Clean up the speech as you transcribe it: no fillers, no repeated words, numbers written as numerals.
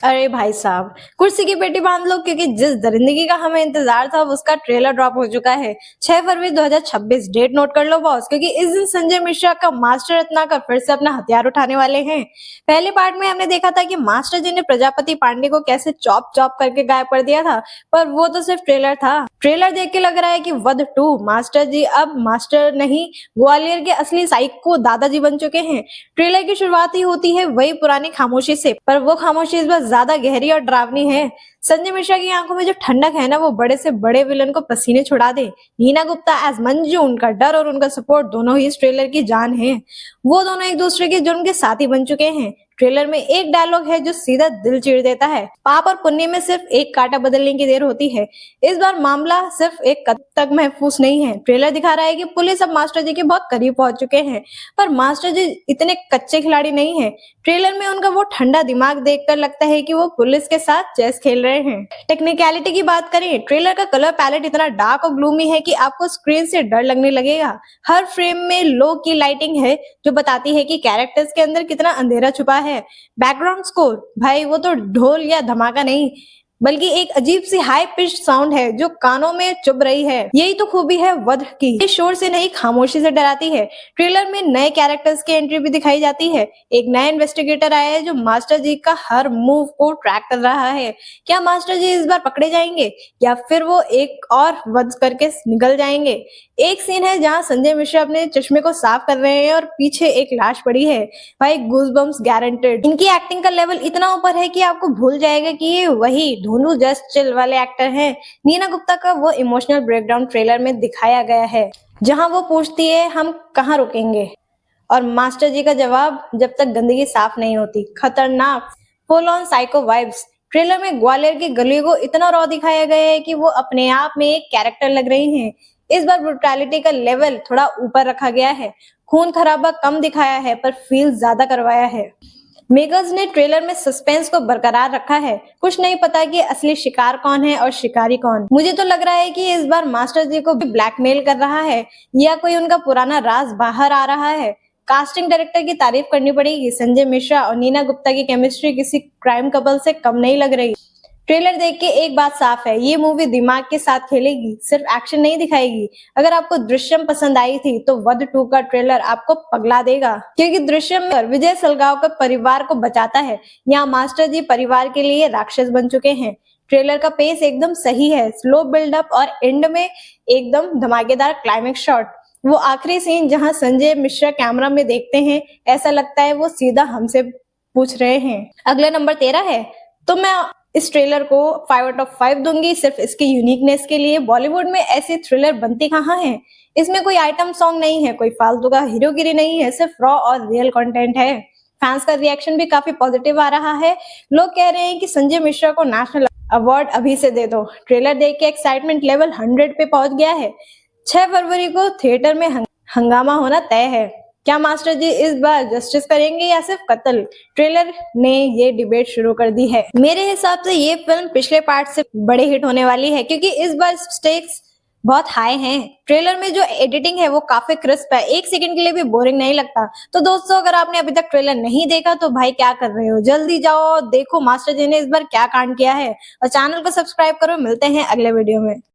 अरे भाई साहब, कुर्सी की पेटी बांध लो क्योंकि जिस दरिंदगी का हमें इंतजार था उसका ट्रेलर ड्रॉप हो चुका है। 6 फरवरी 2026 डेट नोट कर लो बॉस, क्योंकि इस दिन संजय मिश्रा का मास्टर रत्नाकर फिर से अपना हथियार उठाने वाले हैं। पहले पार्ट में हमने देखा था कि मास्टर जी ने प्रजापति पांडे को कैसे चॉप चॉप करके गायब कर दिया था, पर वो तो सिर्फ ट्रेलर था। ट्रेलर देख के लग रहा है कि वध 2 मास्टर जी अब मास्टर नहीं, ग्वालियर के असली साइको दादाजी बन चुके हैं। ट्रेलर की शुरुआत ही होती है वही पुरानी खामोशी से, पर वो खामोशी इस बार ज्यादा गहरी और डरावनी है। संजय मिश्रा की आंखों में जो ठंडक है ना, वो बड़े से बड़े विलन को पसीने छुड़ा दे। नीना गुप्ता एज मंजू, उनका डर और उनका सपोर्ट दोनों ही इस ट्रेलर की जान है। वो दोनों एक दूसरे के जुर्म के साथी बन चुके हैं। ट्रेलर में एक डायलॉग है जो सीधा दिल चीर देता है, पाप और पुण्य में सिर्फ एक कांटा बदलने की देर होती है। इस बार मामला सिर्फ एक कद तक महफूज नहीं है। ट्रेलर दिखा रहा है कि पुलिस अब मास्टर जी के बहुत करीब पहुंच चुके हैं, पर मास्टर जी इतने कच्चे खिलाड़ी नहीं है। ट्रेलर में उनका वो ठंडा दिमाग देखकर लगता है कि वो पुलिस के साथ चेस खेल रहे हैं। टेक्निकलिटी की बात करें, ट्रेलर का कलर पैलेट इतना डार्क और ग्लूमी है कि आपको स्क्रीन से डर लगने लगेगा। हर फ्रेम में लो की लाइटिंग है जो बताती है कि कैरेक्टर्स के अंदर कितना अंधेरा छुपा है। बैकग्राउंड स्कोर, भाई वो तो ढोल या धमाका नहीं, बल्कि एक अजीब सी हाई पिच साउंड है जो कानों में चुभ रही है। यही तो खूबी है वध की, ये शोर से नहीं खामोशी से डराती है। ट्रेलर में नए कैरेक्टर्स की एंट्री भी दिखाई जाती है। एक नया इन्वेस्टिगेटर आया है जो मास्टर जी का हर मूव को ट्रैक कर रहा है। क्या मास्टर जी इस बार पकड़े जाएंगे या फिर वो एक और वध करके निकल जाएंगे? एक सीन है जहाँ संजय मिश्रा अपने चश्मे को साफ कर रहे हैं और पीछे एक लाश पड़ी है। भाई गूज़बम्प्स गारंटेड। इनकी एक्टिंग का लेवल इतना ऊपर है कि आपको भूल जाएगा कि ये वही धोनू जस्ट चिल वाले एक्टर हैं। नीना गुप्ता का वो इमोशनल ब्रेकडाउन ट्रेलर में दिखाया गया है, जहां वो पूछती है हम कहाँ रुकेंगे, और मास्टर जी का जवाब जब तक गंदगी साफ नहीं होती। खतरनाक full on psycho vibes. Trailer में ग्वालियर की गलियों को इतना रॉ दिखाया गया है कि वो अपने आप में एक कैरेक्टर लग रही हैं। इस बार ब्रुटैलिटी का लेवल थोड़ा ऊपर रखा गया है। खून खराबा कम दिखाया है पर फील ज्यादा करवाया है। मेकर्स ने ट्रेलर में सस्पेंस को बरकरार रखा है। कुछ नहीं पता कि असली शिकार कौन है और शिकारी कौन। मुझे तो लग रहा है कि इस बार मास्टर जी को भी ब्लैकमेल कर रहा है या कोई उनका पुराना राज बाहर आ रहा है। कास्टिंग डायरेक्टर की तारीफ करनी पड़ेगी। संजय मिश्रा और नीना गुप्ता की केमिस्ट्री किसी क्राइम कपल से कम नहीं लग रही। ट्रेलर देख के एक बात साफ है, ये मूवी दिमाग के साथ खेलेगी, सिर्फ एक्शन नहीं दिखाएगी। अगर आपको दृश्यम पसंद आई थी तो वध 2 का ट्रेलर आपको पगला देगा, क्योंकि दृश्यम में विजय सलगांवकर परिवार को बचाता है। यहाँ मास्टर जी परिवार के लिए राक्षस बन चुके हैं। ट्रेलर का पेस एकदम सही है, स्लो बिल्डअप और एंड में एकदम धमाकेदार क्लाइमेक्स शॉट। वो आखिरी सीन जहां संजय मिश्रा कैमरा में देखते हैं, ऐसा लगता है वो सीधा हमसे पूछ रहे हैं। अगला नंबर 13 है, तो मैं इस ट्रेलर को 5 आउट ऑफ 5 दूंगी, सिर्फ इसकी यूनिकनेस के लिए। बॉलीवुड में ऐसी थ्रिलर बनती कहाँ है? इसमें कोई आइटम सॉन्ग नहीं है, कोई फालतू का हीरोगिरी नहीं है, सिर्फ रॉ और रियल कंटेंट है। फैंस का रिएक्शन भी काफी पॉजिटिव आ रहा है। लोग कह रहे हैं कि संजय मिश्रा को नेशनल अवार्ड अभी से दे दो। ट्रेलर देख के एक्साइटमेंट लेवल 100 पे पहुंच गया है। 6 फरवरी को थिएटर में हंगामा होना तय है। क्या मास्टर जी इस बार जस्टिस करेंगे या सिर्फ कत्ल? ट्रेलर ने ये डिबेट शुरू कर दी है। मेरे हिसाब से ये फिल्म पिछले पार्ट से बड़े हिट होने वाली है, क्योंकि इस बार स्टेक्स बहुत हाई हैं। ट्रेलर में जो एडिटिंग है वो काफी क्रिस्प है, एक सेकंड के लिए भी बोरिंग नहीं लगता। तो दोस्तों, अगर आपने अभी तक ट्रेलर नहीं देखा तो भाई क्या कर रहे हो, जल्दी जाओ देखो मास्टर जी ने इस बार क्या कांड किया है, और चैनल को सब्सक्राइब करो। मिलते हैं अगले वीडियो में।